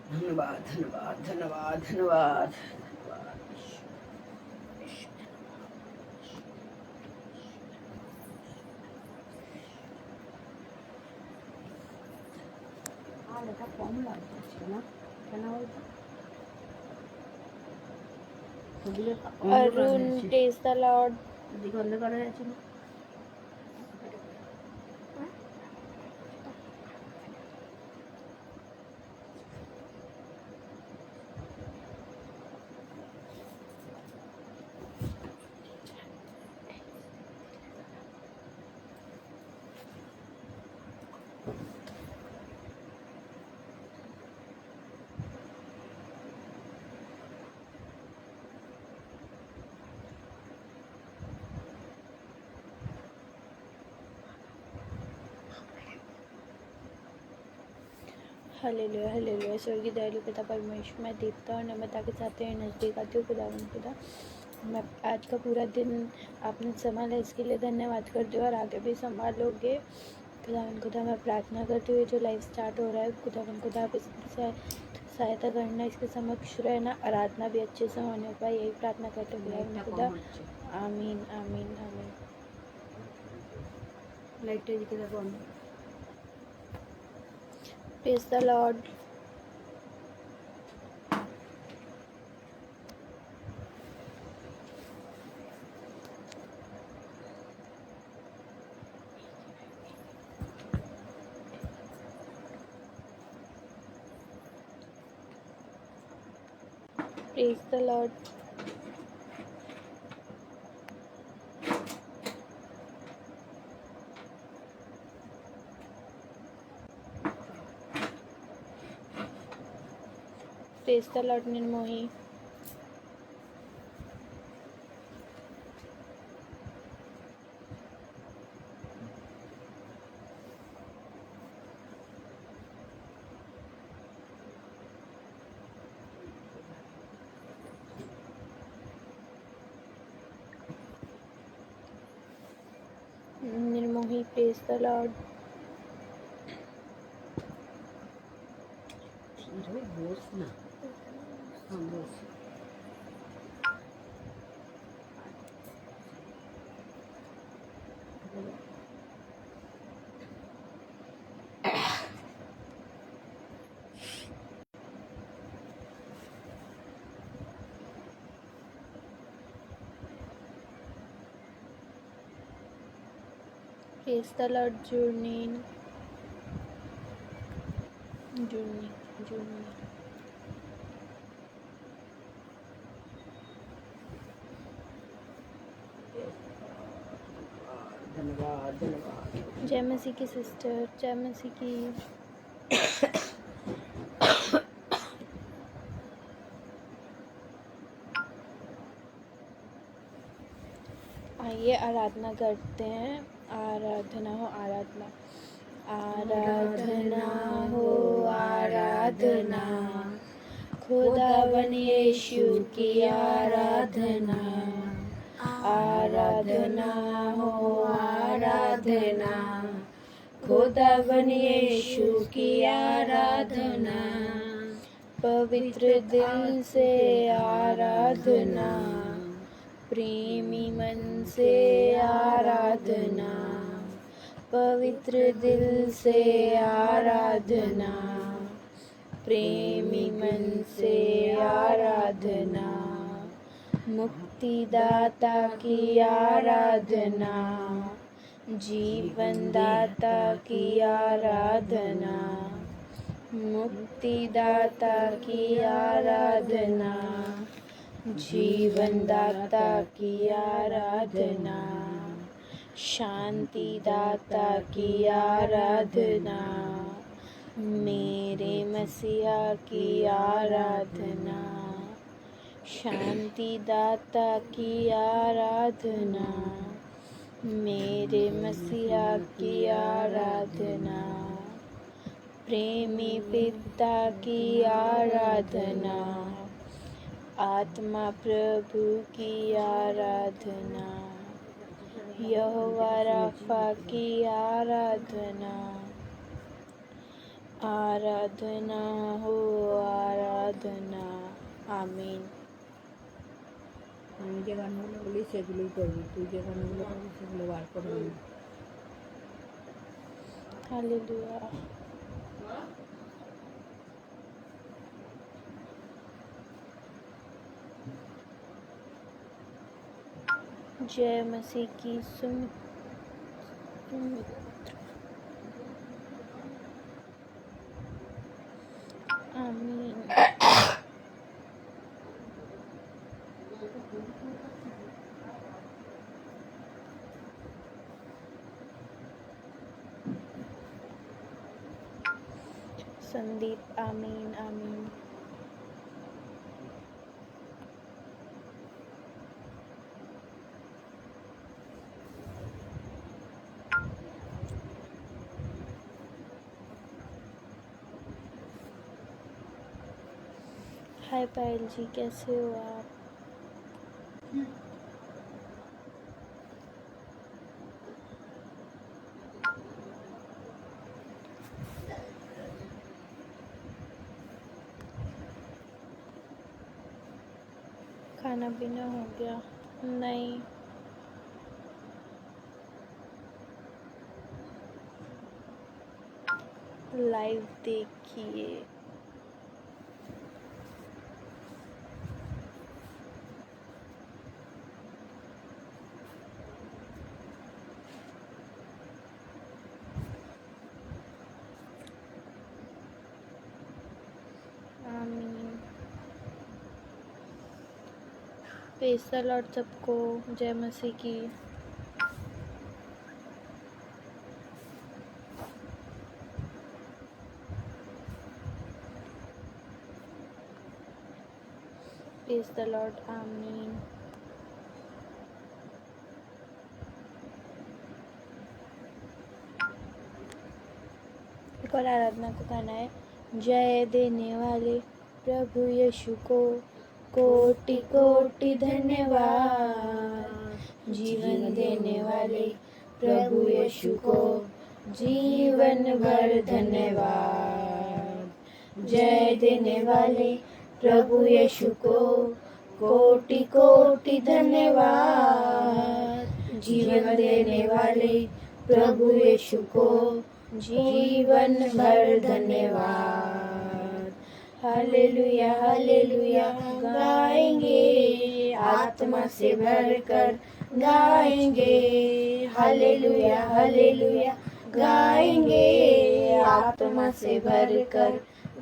धन्यवाद धन्यवाद धन्यवाद धन्यवाद এটা কম লাগছে না কেন বলতো अरुण प्रेज द लॉर्ड দিকে অন্ধ করা যাচ্ছে না हालेलुया हालेलुया। स्वर्गीय दयालु पिता परमेश्वर, मैं देवता और नम्रता के साथ तेरे नज़दीक आती हूँ खुदावन खुदा। मैं आज का पूरा दिन आपने संभाला, इसके लिए धन्यवाद करती हूँ और आगे भी संभालोगे खुदावन खुदा। मैं प्रार्थना करती हूँ जो लाइव स्टार्ट हो रहा है खुदावन खुदा, आप इसकी सहायता करना, इसके समक्ष रहना, आराधना भी अच्छे से होने पाए, यही प्रार्थना करते हुए खुदावन खुदा। आमीन आमीन आमीन। লাইটটা এদিকে দেখো আমি praise the Lord. Praise the Lord. Praise the Lord Nirmohi. Nirmohi praise the Lord. বস না বস प्रेज द लॉर्ड जूर्नीन जूर्नी जूर्नी। धन्यवाद धन्यवाद जय मसीह की सिस्टर, जय मसीह की। आइए आराधना करते हैं। आराधना हो आराधना, आराधना हो आराधना, खुदावन यीशु की आराधना। आराधना हो आराधना, खुदावन यीशु की आराधना। पवित्र दिल से आराधना, प्रेमी मन से आराधना। पवित्र दिल से आराधना, प्रेमी मन से आराधना। मुक्तिदाता की आराधना, जीवन दाता की आराधना। मुक्तिदाता की आराधना, जीवन दाता की आराधना। शांति दाता की आराधना, मेरे मसीहा की आराधना। शांति दाता की आराधना, मेरे मसीहा की आराधना, प्रेमी पिता की आराधना, आत्मा प्रभु की आराधना, यहोवा राफा की आराधना, आराधना हो आराधना। आमीन। আমি যে গানগুলো বলি সেগুলোই করবি, তুই যে গানগুলো করবি সেগুলো বার করবি না। हालेलुया। जय मसीह की आमीन। संदीप आमीन आमीन। हाय पायल जी, कैसे हो आप? खाना पीना हो गया? नहीं। लाइव देखिए। आमीन। पेसल और सबको जय मसीह की। Praise the Lord. आमीन। एक और आराधना को गाना है। जय देने वाले प्रभु यीशु को कोटि कोटि धन्यवाद। जीवन देने वाले प्रभु यीशु को जीवन भर धन्यवाद। जय देने वाले प्रभु यीशु को कोटि कोटि धन्यवाद। जीवन देने वाले प्रभु यीशु को जीवन भर धन्यवाद। हालेलुया हालेलुया गाएंगे, आत्मा से भरकर गाएंगे। हालेलुया हालेलुया गाएंगे, आत्मा से भरकर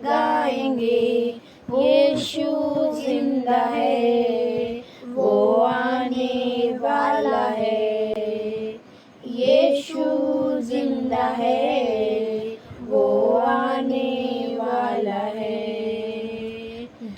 गाएंगे। यीशु जिंदा है, वो आने वाला है। यीशु जिंदा है, वो आने वाला है।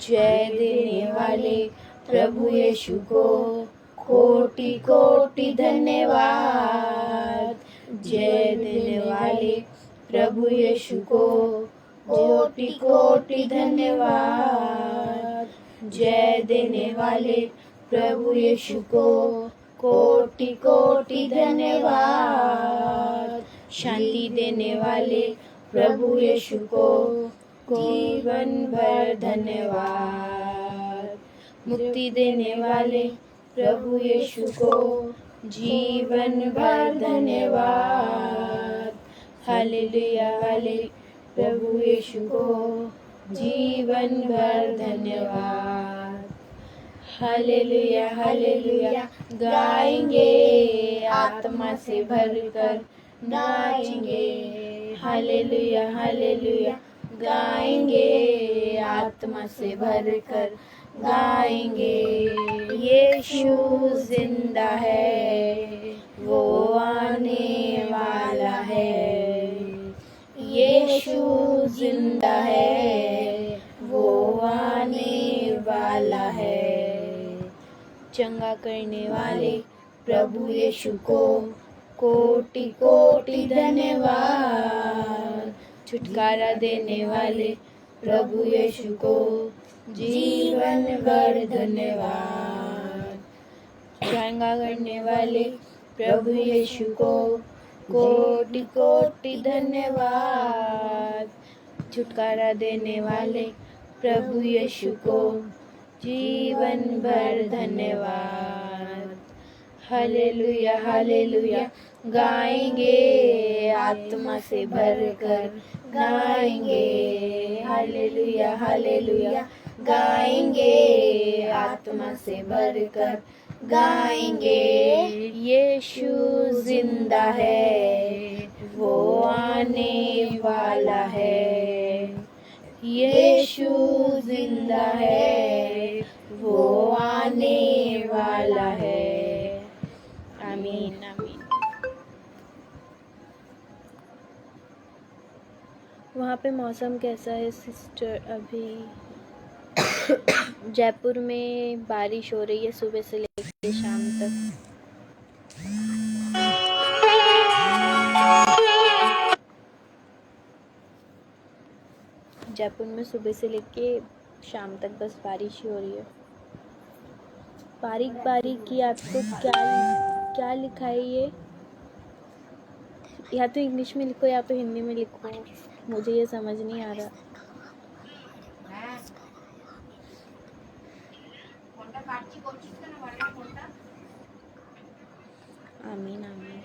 जय देने वाले प्रभु यीशु को कोटि कोटि धन्यवाद। जय देने वाले प्रभु यीशु को कोटि कोटि धन्यवाद। जय देने वाले प्रभु यीशु को कोटि कोटि धन्यवाद। शांति देने वाले प्रभु यीशु को जीवन भर धन्यवाद। मुक्ति देने वाले प्रभु यीशु को जीवन भर धन्यवाद। हालेलुया हालेलुया प्रभु यीशु को जीवन भर धन्यवाद। हालेलुया हालेलुया गाएंगे, आत्मा से भरकर गाएंगे। हालेलुया हालेलुया गाएंगे, आत्मा से भरकर गाएंगे। यीशु जिंदा है, वो आने वाला है। यीशु जिंदा है, वो आने वाला है। चंगा करने वाले प्रभु यीशु को कोटि कोटि धन्यवाद। छुटकारा देने वाले प्रभु यीशु को जीवन भर धन्यवाद। चंगा करने वाले प्रभु यीशु को कोटि कोटि धन्यवाद। छुटकारा देने वाले प्रभु यीशु को जीवन भर धन्यवाद। हालेलुया हालेलुया गाएंगे आत्मा से भरकर गाएंगे। हालेलुया हालेलुया गाएंगे आत्मा से भरकर गाएंगे। यीशु जिंदा है वो आने वाला है। यीशु जिंदा है वो आने वाला है। आमीन आमीन। वहाँ पे मौसम कैसा है सिस्टर? अभी जयपुर में बारिश हो रही है सुबह से लेकर शाम तक। जयपुर में सुबह से लेके शाम तक बस बारिश ही हो रही है। बारीक बारीक की आपको क्या लिखा है ये? या तो इंग्लिश में लिखो या तो हिंदी में लिखो, मुझे ये समझ नहीं आ रहा। आमीन आमीन।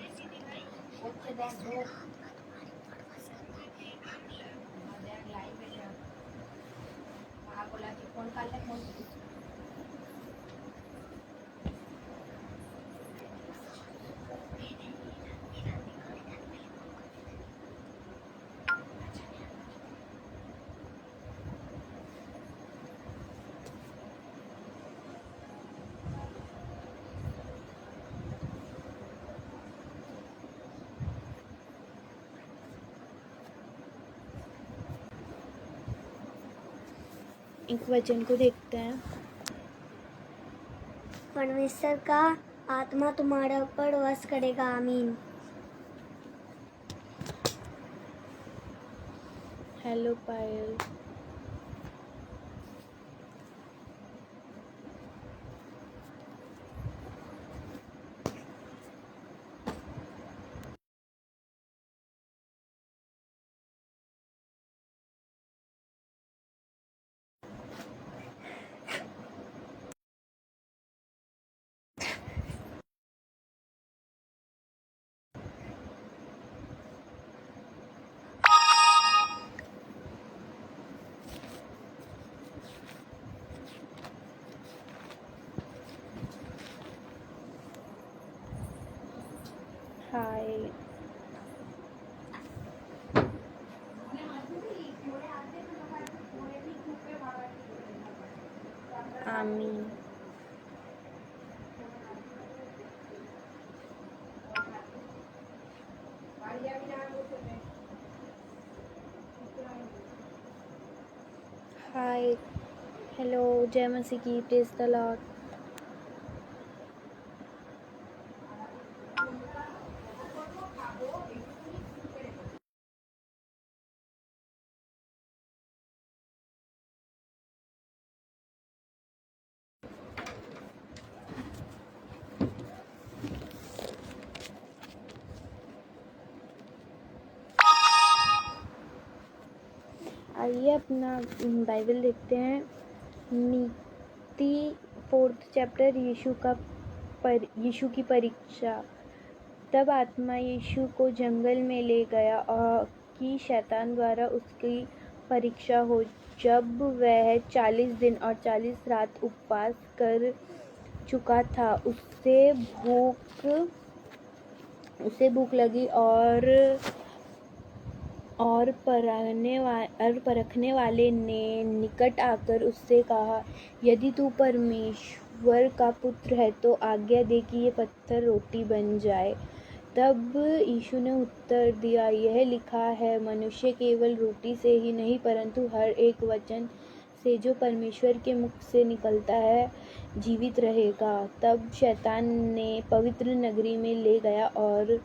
एक वचन को देखते हैं। परमेश्वर का आत्मा तुम्हारे ऊपर वास करेगा। आमीन। हेलो पायल। हाय। आमीन। हाय हेलो जय मसीह की। Praise the Lord. आइए अपना बाइबल देखते हैं। नीति 4th चैप्टर यीशु की परीक्षा। तब आत्मा यीशु को जंगल में ले गया और कि शैतान द्वारा उसकी परीक्षा हो। जब वह 40 दिन और 40 रात उपवास कर चुका था, उसे भूख लगी और परखने वाले ने निकट आकर उससे कहा, यदि तू परमेश्वर का पुत्र है तो आज्ञा दे कि ये पत्थर रोटी बन जाए। तब यीशु ने उत्तर दिया, यह लिखा है, मनुष्य केवल रोटी से ही नहीं परंतु हर एक वचन से जो परमेश्वर के मुख से निकलता है। जीवित रहेगा। तब शैतान ने पवित्र नगरी में ले गया और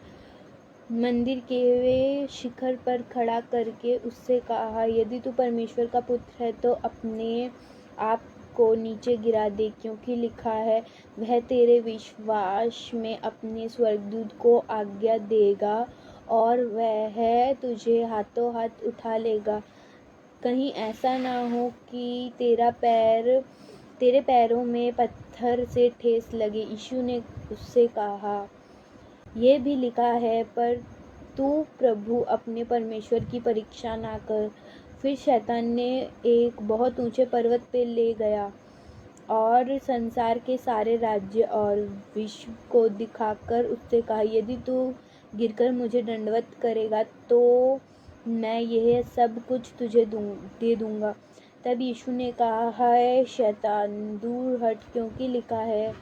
मंदिर के वे शिखर पर खड़ा करके उससे कहा, यदि तू परमेश्वर का पुत्र है तो अपने आप को नीचे गिरा दे, क्योंकि लिखा है, वह तेरे विश्वास में अपने स्वर्गदूत को आज्ञा देगा और वह तुझे हाथों हाथ उठा लेगा। कहीं ऐसा ना हो कि तेरे पैरों में पत्थर से ठेस लगे। यीशु ने उससे कहा, यह भी लिखा है, पर तू प्रभु अपने परमेश्वर की परीक्षा ना कर। फिर शैतान ने एक बहुत ऊंचे पर्वत पे ले गया और संसार के सारे राज्य और विश्व को दिखाकर उससे कहा, यदि तू गिरकर मुझे दंडवत करेगा तो मैं यह सब कुछ तुझे दे दूंगा। तब यीशु ने कहा, है शैतान, दूर हट, क्योंकि लिखा है,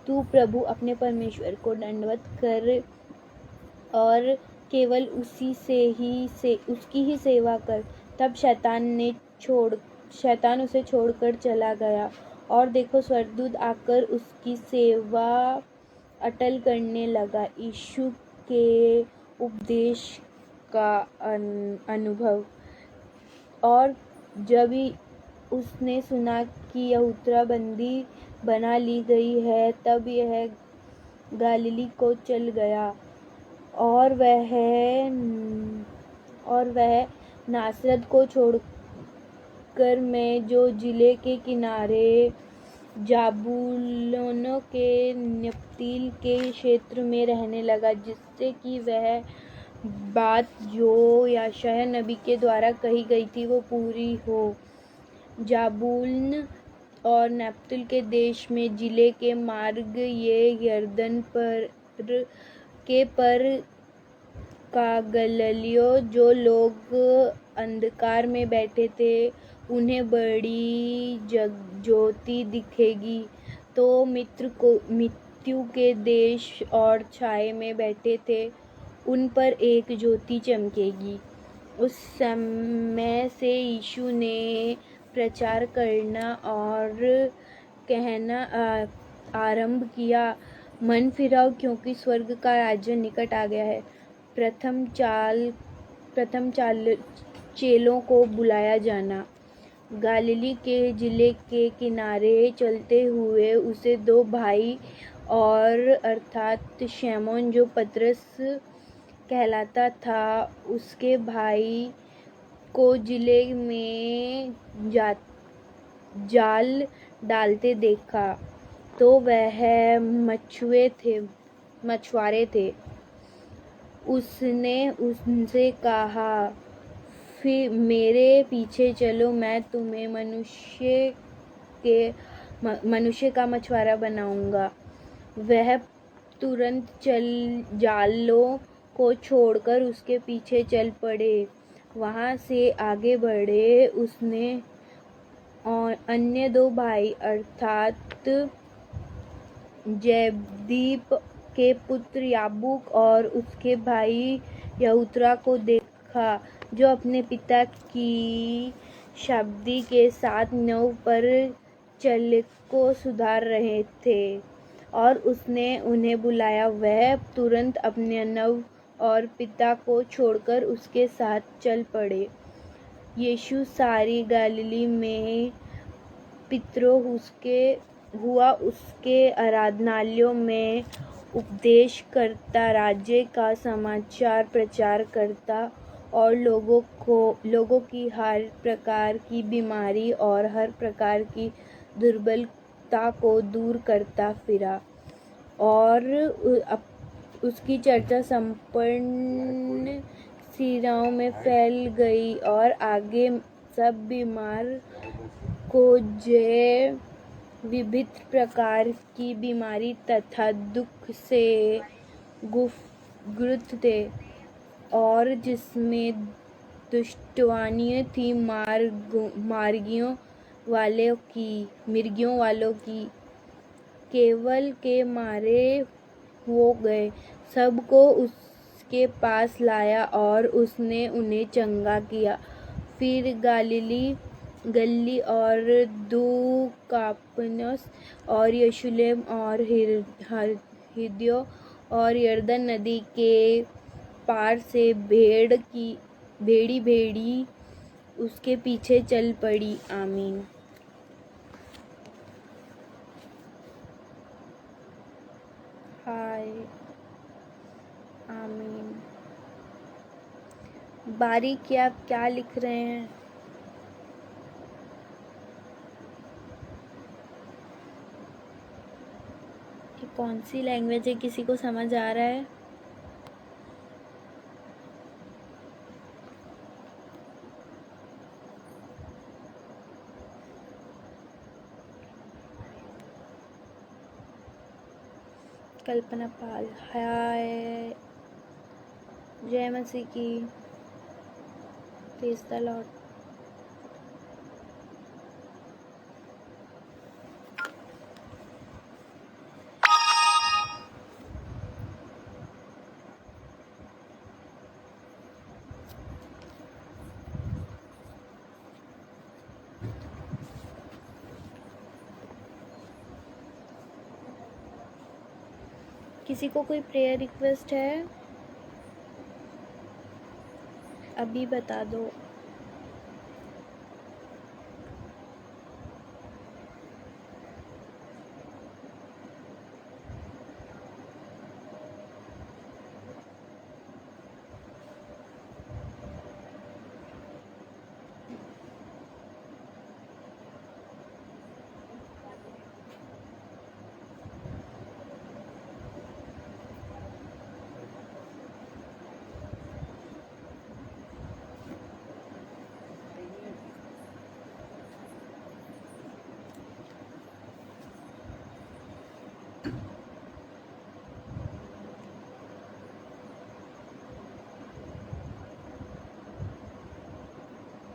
तू प्रभु अपने परमेश्वर को दंडवत कर और केवल उसकी ही सेवा कर। तब शैतान उसे छोड़कर चला गया और देखो, स्वर्गदूत आकर उसकी सेवा अटल करने लगा। यीशु के उपदेश का अनुभव। और जब उसने सुना कि यहूदा बंदी बना ली गई है, तब यह गलीली को चल गया और वह नासरत को छोड़कर में जो जिले के किनारे जाबूलून के नप्ताली के क्षेत्र में रहने लगा, जिससे कि वह बात जो यशायाह नबी के द्वारा कही गई थी वो पूरी हो। जाबूलून और नप्ताली के देश में जिले के मार्ग ये यरदन के पर का गलीलियों, जो लोग अंधकार में बैठे थे उन्हें बड़ी ज्योति दिखेगी, तो मृत्यु के देश और छाये में बैठे थे उन पर एक ज्योति चमकेगी। उस समय से यीशु ने प्रचार करना और कहना आरंभ किया, मन फिराओ, क्योंकि स्वर्ग का राज्य निकट आ गया है। प्रथम चेलों को बुलाया जाना। गलीली के जिले के किनारे चलते हुए उसे दो भाई और अर्थात शमौन, जो पतरस कहलाता था, उसके भाई को जिले में जाल डालते देखा, तो वह मछुआरे थे। उसने उनसे कहा, फिर मेरे पीछे चलो, मैं तुम्हें मनुष्य का मछुआरा बनाऊंगा। वह तुरंत जालों को छोड़कर उसके पीछे चल पड़े। वहां से आगे बढ़े उसने अन्य दो भाई अर्थात जबदीप के पुत्र याकूब और उसके भाई यहूदा को देखा, जो अपने पिता की शाबदी के साथ नाव पर चल को सुधार रहे थे, और उसने उन्हें बुलाया। वह तुरंत अपने नाव और पिता को छोड़कर उसके साथ चल पड़े। यीशु सारी गलीली में पितरों हुआ उसके आराधनालयों में उपदेश करता, राज्य का समाचार प्रचार करता और लोगों की हर प्रकार की बीमारी और हर प्रकार की दुर्बलता को दूर करता फिरा। और उसकी चर्चा संपूर्ण सिराओं में फैल गई और आगे सब बीमार को जो विभिन्न प्रकार की बीमारी तथा दुख से ग्रस्त थे और जिसमें दुष्टवानियां थी, मिर्गियों वालों की, केवल के मारे हो गए, सबको उसके पास लाया और उसने उन्हें चंगा किया। फिर गलीली गली और दुकापनस और यशुलेम और हिद्यो और यर्दन नदी के पार से भेड़ी उसके पीछे चल पड़ी। आमीन। हाय आमीन। बारीक ये आप क्या लिख रहे हैं? ये कौन सी लैंग्वेज है, किसी को समझ आ रहा है? कल्पना पाल, हाय, जय मसीह की, प्रेज़ द लॉर्ड। किसी को कोई प्रेयर रिक्वेस्ट है? अभी बता दो।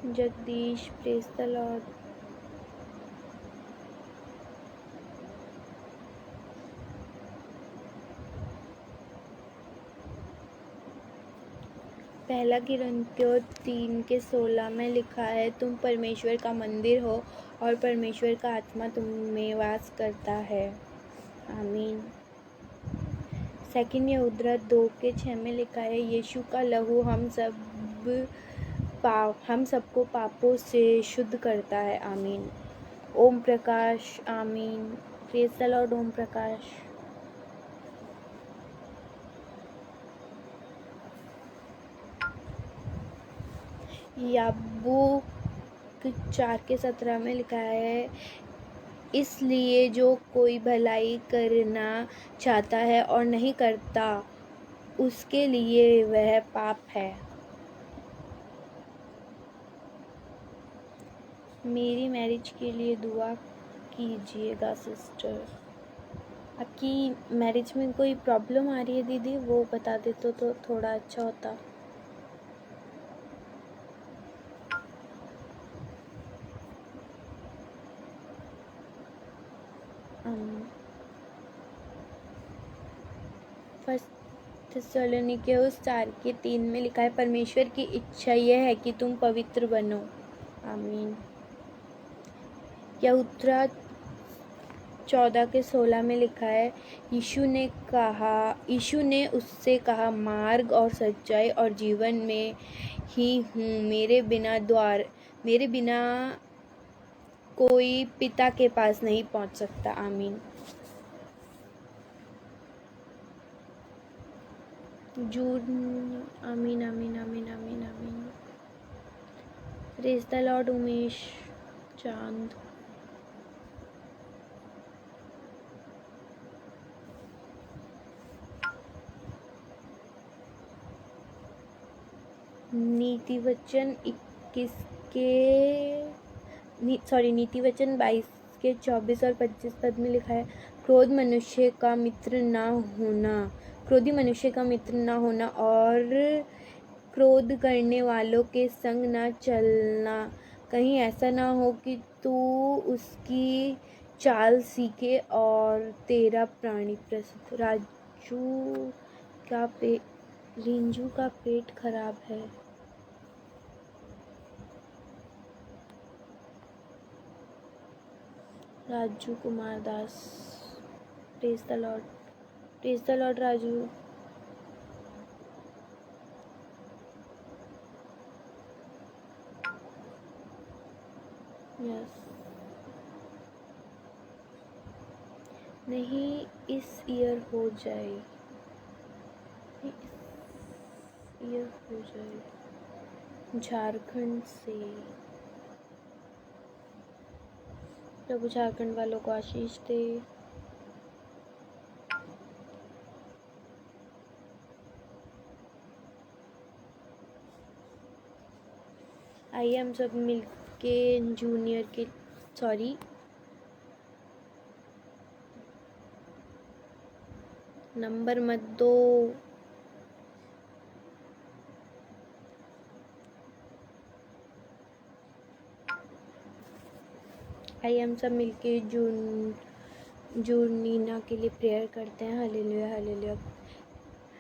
Jagdish, praise the Lord. पहला कुरिन्थियों 3:16 में लिखा है, तुम परमेश्वर का मंदिर हो और परमेश्वर का आत्मा तुम में वास करता है। आमीन। सेकंड यहूदा 2:6 में लिखा है, यीशु का लहू हम सबको पापों से शुद्ध करता है। आमीन। ओम प्रकाश, आमीन। Praise the Lord. Om Prakash. याबूक 4:17 में लिखा है, इसलिए जो कोई भलाई करना चाहता है और नहीं करता, उसके लिए वह पाप है। मेरी मैरिज के लिए दुआ कीजिएगा सिस्टर। आपकी मैरिज में कोई प्रॉब्लम आ रही है दीदी, वो बता देते तो थोड़ा अच्छा होता। फर्स्ट थिस्सलुनीके 4:3 में लिखा है, परमेश्वर की इच्छा यह है कि तुम पवित्र बनो। आमीन। यहूदा 14:16 में लिखा है, यीशु ने उससे कहा, मार्ग और सच्चाई और जीवन में ही हूँ, मेरे बिना कोई पिता के पास नहीं पहुँच सकता। आमीन। जून, आमीन आमीन आमीन आमीन आमीन। Praise the Lord. उमेश चांद, नीतिवचन 22 और 25 पद में लिखा है, क्रोधी मनुष्य का मित्र ना होना और क्रोध करने वालों के संग ना चलना, कहीं ऐसा ना हो कि तू उसकी चाल सीखे और तेरा प्राणी प्रसिद्ध। रिंजू का पेट खराब है। Raju Kumar Das, praise the Lord, praise the Lord Raju. Yes, नहीं इस ईयर हो जाए, नहीं इस ईयर हो जाए। झारखंड से प्रभु झारखंड वालों को आशीष दे। आइए हम सब मिलके जूनियर के, सॉरी नंबर मत दो, आइए हम सब मिलके जूनीना के लिए प्रेयर करते हैं। Hallelujah hallelujah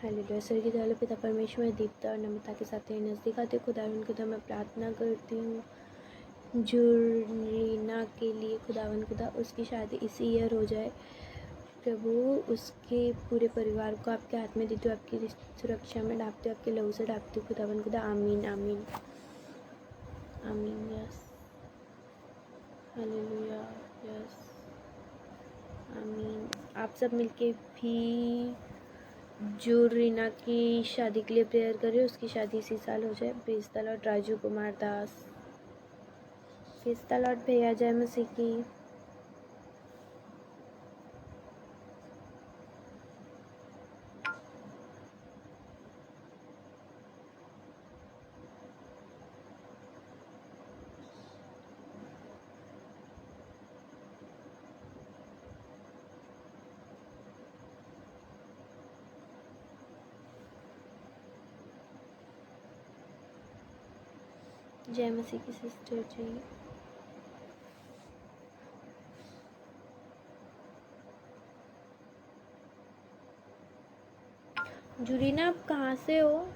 hallelujah. सर की दयालु पिता परमेश्वर दीप्ता और नम्रता के साथ तेरे नज़दीक आते खुदावन खुदा मैं प्रार्थना करती हूँ जूनीना के लिए। खुदावन खुदा उसकी शादी इसी ईयर हो जाए प्रभु, उसके पूरे परिवार को आपके हाथ में देती हूँ, आपकी सुरक्षा में ढापती हूँ, आपके लहू से ढापती हूँ खुदावन खुदा। आमीन आमीन आमीन। यस हालेलुया यस आमीन। आप सब मिलके भी जूरीना की शादी के लिए प्रेयर करें, उसकी शादी इसी साल हो जाए। Praise the Lord Raju Kumar Das, praise the Lord भैया, जय मसीह की। जय मसीह की सिस्टर जी। जूरीना आप कहाँ से हो?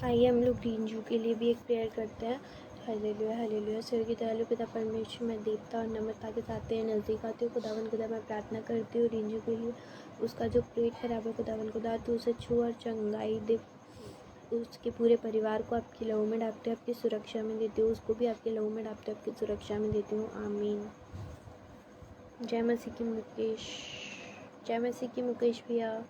आइए हम लोग रिंजू के लिए भी एक प्रेयर करते हैं। Hallelujah hallelujah. स्वर्ग की दयालु पिता परमेश्वर मैं देवता और नम्रता के साथ तेरे नज़दीक आती हूँ खुदावन खुदा। मैं प्रार्थना करती हूँ रिंजू के लिए, उसका जो पेट खराब है खुदावन खुदा तू उसे छू और चंगाई दे, उसके पूरे परिवार को आपकी लहू में डालते हो, आपकी सुरक्षा में देती हूँ, उसको भी आपके लहू में डालते हो, आपकी सुरक्षा में देती हूँ। आमीन। जय मसीह की मुकेश, जय मसीह की मुकेश भैया।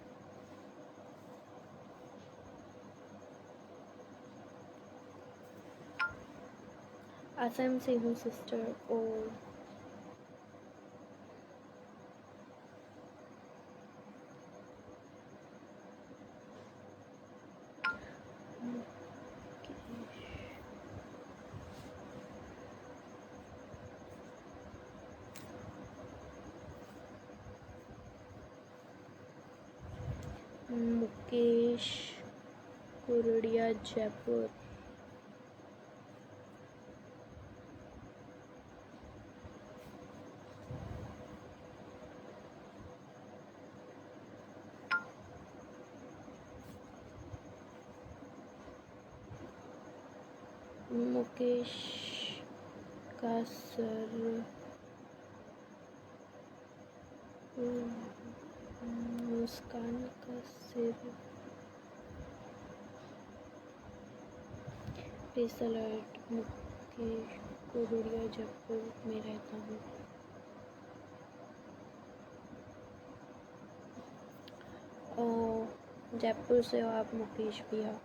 असम से हूँ सिस्टर। ओ मुकेश कुरडिया जयपुर। मुकेश का सर, मुस्कान का सिर। प्लीज अलर्ट, मुकेश कुरडिया जयपुर में रहता हूँ। जयपुर से हो आप मुकेश भैया।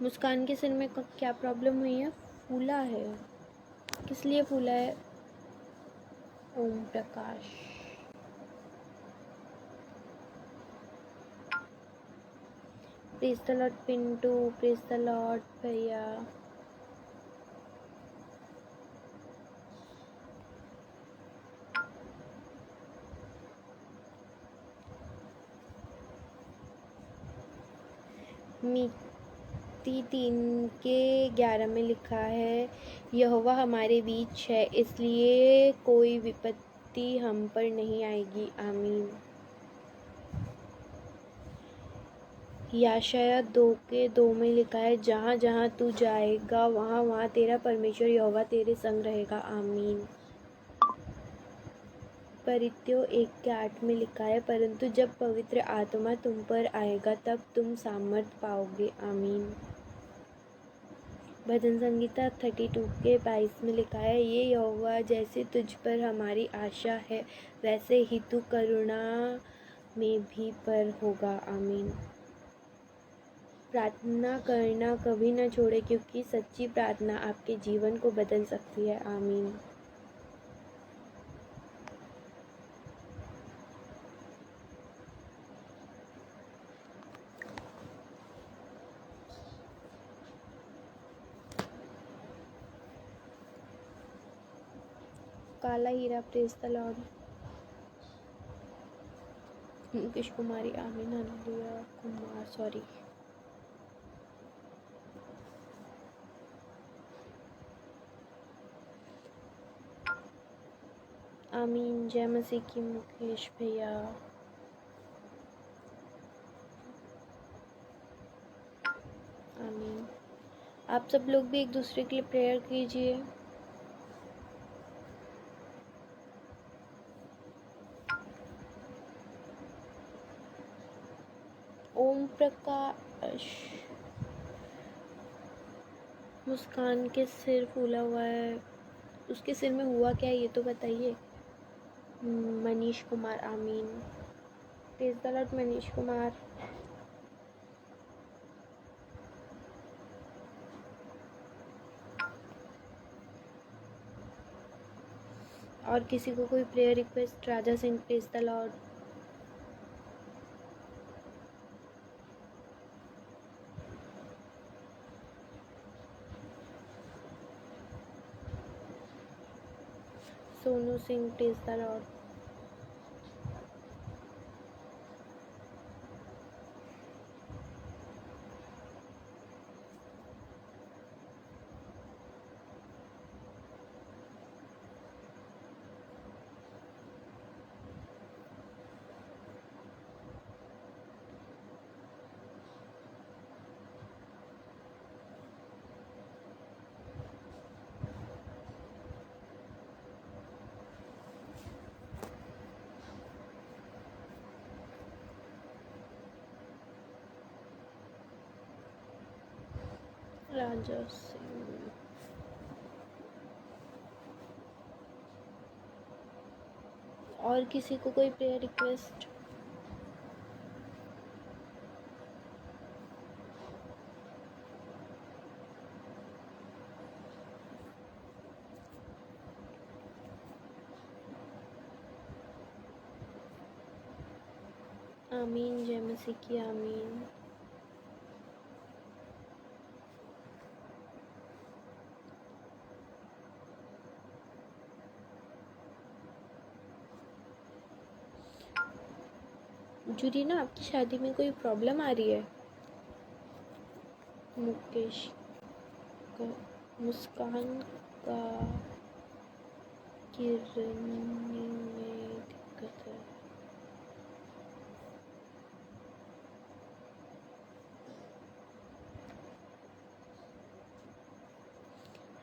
मुस्कान के सिर में क्या प्रॉब्लम हुई है? फूला है, किस लिए फूला है? Om Prakash. Praise the Lord Pintu, praise the Lord भैया। मिती 3:11 में लिखा है, यहोवा हमारे बीच है, इसलिए कोई विपत्ति हम पर नहीं आएगी। आमीन। याशाया 2:2 में लिखा है, जहाँ जहाँ तू जाएगा वहाँ वहाँ तेरा परमेश्वर यहोवा तेरे संग रहेगा। आमीन। परित्यो 1:8 में लिखा है, परंतु जब पवित्र आत्मा तुम पर आएगा तब तुम सामर्थ पाओगे। आमीन। भजन संगीता 32:22 में लिखा है, ये यहोवा जैसे तुझ पर हमारी आशा है वैसे ही तू करुणा में भी पर होगा। आमीन। प्रार्थना करना कभी ना छोड़े, क्योंकि सच्ची प्रार्थना आपके जीवन को बदल सकती है। आमीन। काला हीरा, प्रेज द लॉर्ड। मुकेश कुमारी, आमीन। हालेलुया। कुमार, सॉरी। आमीन। जय मसीह की मुकेश भैया। आमीन। आप सब लोग भी एक दूसरे के लिए प्रेयर कीजिए। ओम प्रकाश, मुस्कान के सिर फूला हुआ है, उसके सिर में हुआ क्या है ये तो बताइए। मनीष कुमार, आमीन। Praise the Lord Manish Kumar. और किसी को कोई prayer request? Raja Singh, praise the Lord. Sonu Singh, praise the Lord. Raja Singh, और किसी को कोई प्रेयर रिक्वेस्ट? आमीन। जय मसीह की, आमीन। जूरी ना, आपकी शादी में कोई प्रॉब्लम आ रही है? मुकेश का, मुस्कान का किडनी में दिक्कत है।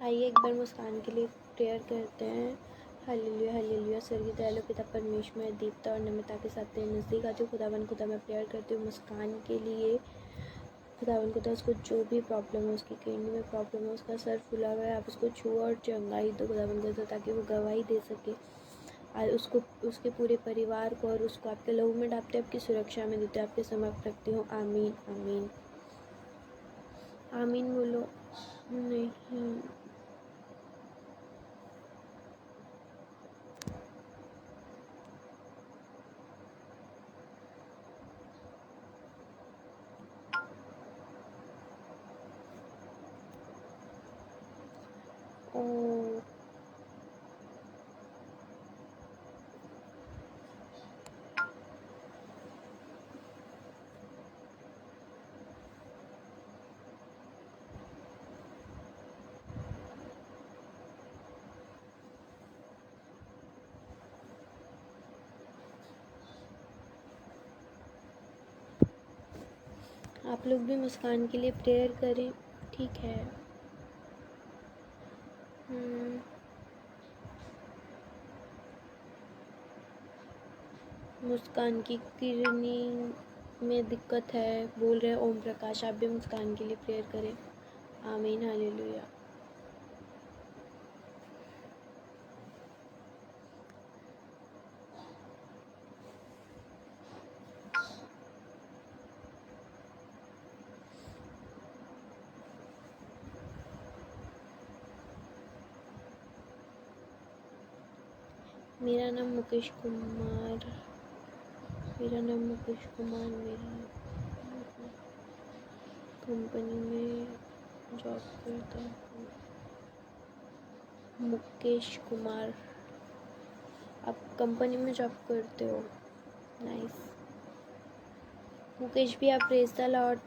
आइए एक बार मुस्कान के लिए प्रेयर करते हैं। Hallelujah hallelujah. स्वर्गीय दयालु पिता परमेश्वर, दीप्ता और नम्रता के साथ तेरे नज़दीक आती हूँ। खुदा मैं प्रेयर करती हूँ मुस्कान के लिए। खुदा उसको जो भी प्रॉब्लम है, उसकी किडनी में प्रॉब्लम है, उसका सर फूला हुआ है, आप उसको छुओ और चंगाई दो खुदा, ताकि वो गवाही दे सके। और उसको, उसके पूरे परिवार को और उसको आपके लहू में डालते, आपकी सुरक्षा में देते, आपके समक्ष रखती हूँ। आमीन आमीन आमीन। बोलो। नहीं। ओ, आप लोग भी मुस्कान के लिए प्रेयर करें, ठीक है। मुस्कान की किडनी में दिक्कत है, बोल रहे ओम प्रकाश। आप भी मुस्कान के लिए प्रेयर करें। आमीन, हालेलुया। मेरा नाम मुकेश कुमार। मेरा कंपनी में जॉब करता हूँ। मुकेश कुमार, आप कंपनी में जॉब करते हो, नाइस। मुकेश भी, आप praise the Lord.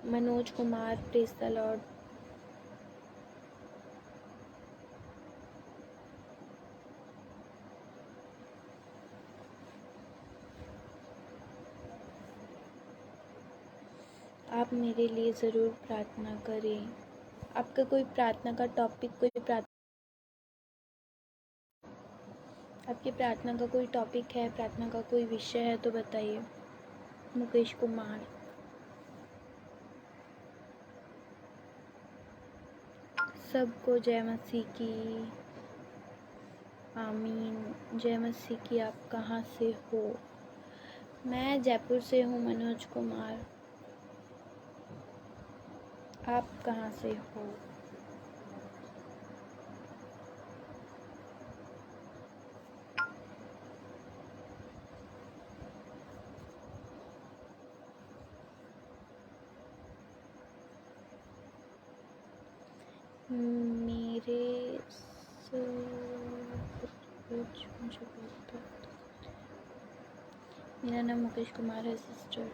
Manoj Kumar, praise the Lord. आप मेरे लिए ज़रूर प्रार्थना करें। आपका कोई प्रार्थना का टॉपिक, आपकी प्रार्थना का कोई टॉपिक है, प्रार्थना का कोई विषय है तो बताइए। मुकेश कुमार, सबको जय मसीह की। आमीन, जय मसीह की। आप कहाँ से हो? मैं जयपुर से हूँ। मनोज कुमार, आप कहाँ से हो? मेरे से कुछ मुझे बोलता। मेरा नाम मुकेश कुमार है sister.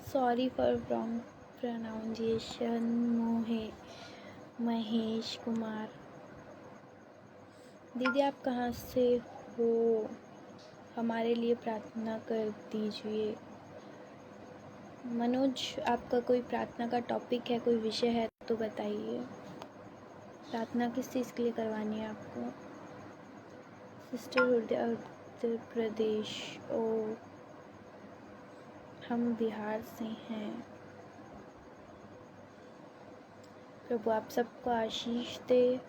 Sorry for wrong pronunciation. Mahesh Kumar, दीदी आप कहाँ से हो? हमारे लिए प्रार्थना कर दीजिए। मनोज, आपका कोई प्रार्थना का टॉपिक है, कोई विषय है तो बताइए। प्रार्थना किस चीज़ के लिए करवानी है आपको? सिस्टर उत्तर प्रदेश। ओ, हम बिहार से हैं। प्रभु आप सबको आशीष दे।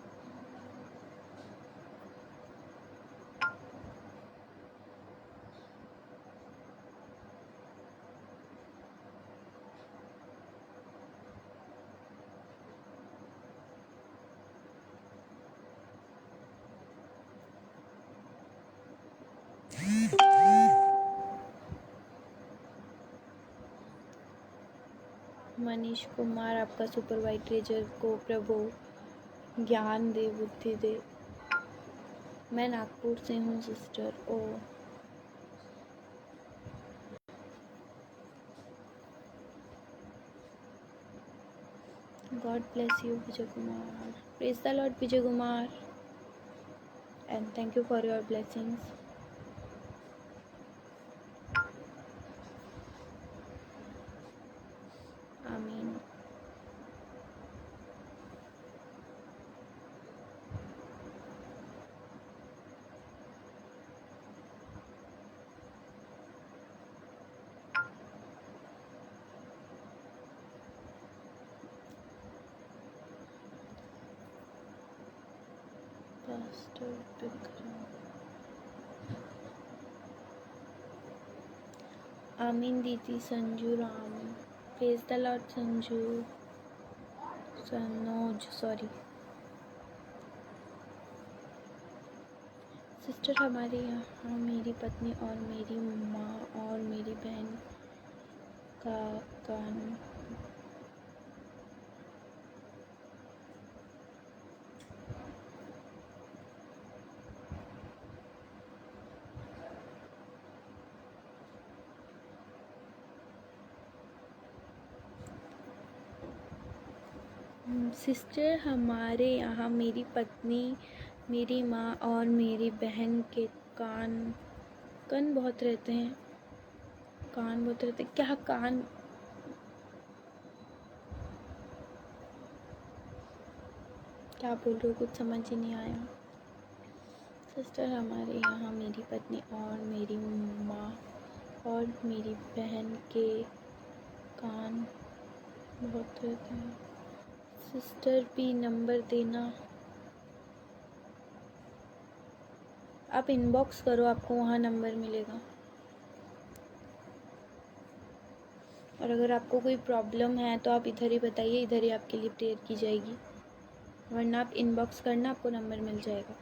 मनीष कुमार, आपका सुपरवाइजर को प्रभु ज्ञान दे, बुद्धि दे। मैं नागपुर से हूँ sister. Oh, God bless you Vijay Kumar. Praise the Lord Vijay Kumar, and thank you for your blessings. आमीन। पास्टर विक्रम, आमीन दीदी। Sanju Ram, praise the Lord Sanoj, sorry. Sister हमारे यहाँ मेरी पत्नी और मेरी माँ और मेरी बहन का कान सिस्टर हमारे यहाँ मेरी पत्नी, मेरी माँ और मेरी बहन के कान बहुत रहते हैं। कान बहुत रहते क्या कान क्या बोल रहे हो, कुछ समझ ही नहीं आया। सिस्टर हमारे यहाँ मेरी पत्नी और मेरी माँ और मेरी बहन के कान बहुत रहते हैं। सिस्टर भी नंबर देना, आप इनबॉक्स करो, आपको वहाँ नंबर मिलेगा। और अगर आपको कोई प्रॉब्लम है तो आप इधर ही बताइए, इधर ही आपके लिए प्रेयर की जाएगी, वरना आप इनबॉक्स करना, आपको नंबर मिल जाएगा।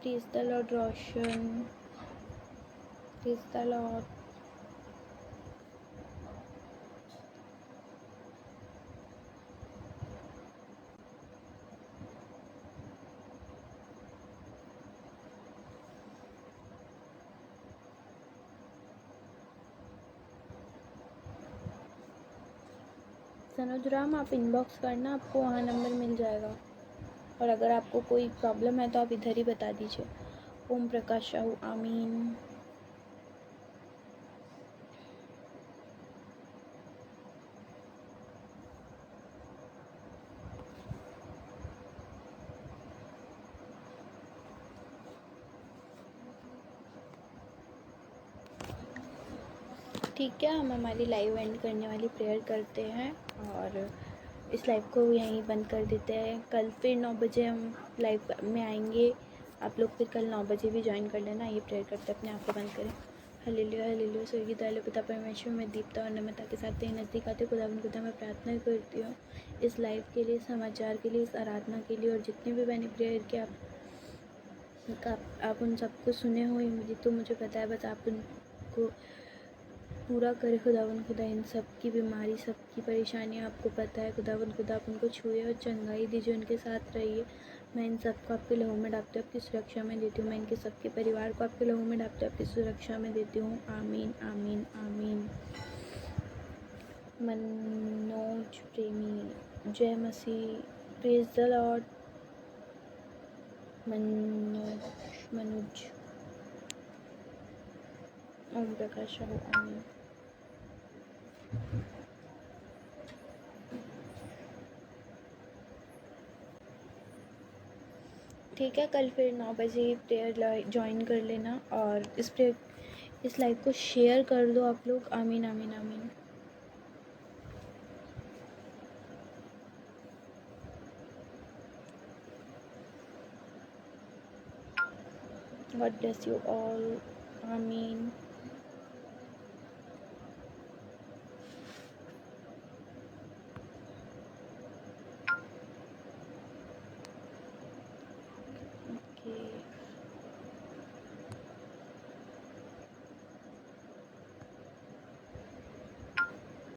Praise the Lord Roshan, praise the Lord. Sanoj Ram, आप इनबॉक्स करना, आपको वहाँ नंबर मिल जाएगा। और अगर आपको कोई प्रॉब्लम है तो आप इधर ही बता दीजिए। ओम प्रकाश साहू, आमीन। ठीक है, हम हमारी लाइव एंड करने वाली प्रेयर करते हैं और इस लाइव को यहीं बंद कर देते हैं। कल फिर 9 बजे हम लाइव में आएंगे। आप लोग फिर कल 9 बजे भी ज्वाइन कर लेना। ये प्रेयर करते अपने आप को बंद करें। हालेलुया हालेलुया, स्वर्गीय दयालु पिता परमेश्वर, मैं दीप्ता और नम्रता के साथ तेरे नज़दीक आते खुदा मैं प्रार्थना करती हूँ इस लाइव के लिए, समाचार के लिए, इस आराधना के लिए, और जितने भी मैंने प्रेयर किया आप उन सबको सुने हुए मुझे पता है, बस आप उनको पूरा करे खुदा इन सब की बीमारी, सबकी परेशानियाँ आपको पता है खुदा आप उनको छुए और चंगाई दीजिए, उनके साथ रहिए। मैं इन सबको आपके लहू में डालती हूँ, आपकी सुरक्षा में देती हूँ। मैं इनके सबके परिवार को आपके लहू में डालती हूँ, आपकी सुरक्षा में देती हूँ। आमीन आमीन आमीन। मनोज प्रेमी, जय मसीह, praise the Lord. Manoj, Om Prakash Sahu, आमीन। ठीक है, कल फिर 9 बजे प्रेयर ज्वाइन कर लेना और इस लाइव को शेयर कर दो आप लोग। आमीन आमीन आमीन। God bless you all. आमीन।